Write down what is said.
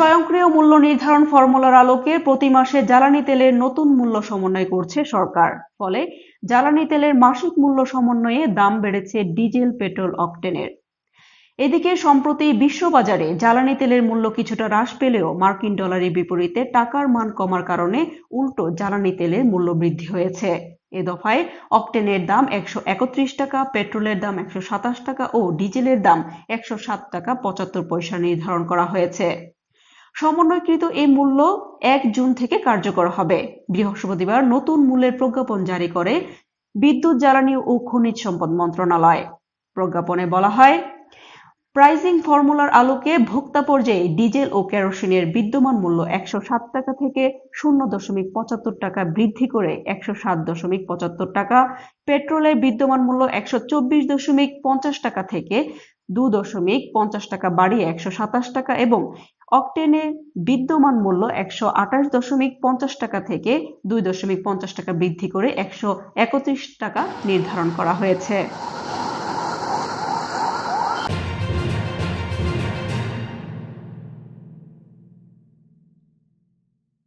স্বয়ংক্রিয় মূল্য নির্ধারণ ফর্মুলার আলোকে প্রতি মাসে জ্বালানি তেলের নতুন মূল্য সমন্বয় করছে সরকার। ফলে জ্বালানি তেলের মাসিক মূল্য সমন্বয়ে দাম বেড়েছে ডিজেল, পেট্রোল, অকটেনের। এদিকে সম্প্রতি বিশ্ববাজারে জ্বালানি তেলের মূল্য কিছুটা হ্রাস পেলেও মার্কিন ডলারের বিপরীতে টাকার মান কমার কারণে উল্টো জ্বালানি তেলের মূল্য বৃদ্ধি হয়েছে। এ দফায় অকটেনের দাম 131 টাকা, পেট্রোলের দাম 127 টাকা ও ডিজেলের দাম 107 টাকা 75 পয়সা নির্ধারণ করা হয়েছে। সমন্বয়কৃত এই মূল্য 1 জুন থেকে কার্যকর হবে। বৃহস্পতিবার নতুন মূল্যের প্রজ্ঞাপন জারি করে বিদ্যুৎ, জ্বালানি ও খনিজ সম্পদ মন্ত্রণালয়। প্রজ্ঞাপনে বলা হয়, প্রাইসিং ফর্মুলার আলোকে ভোক্তা পর্যায়ে ডিজেল ও কেরোসিনের বিদ্যমান মূল্য 107 টাকা থেকে 0.75 টাকা বৃদ্ধি করে 107.75 টাকা, পেট্রোলের বিদ্যমান মূল্য 124.50 টাকা থেকে 2.50 টাকা বাড়িয়ে 127 টাকা এবং অকটেনের বিদ্যমান মূল্য 128.50 টাকা থেকে 2.50 টাকা বৃদ্ধি করে 131 টাকা নির্ধারণ করা হয়েছে।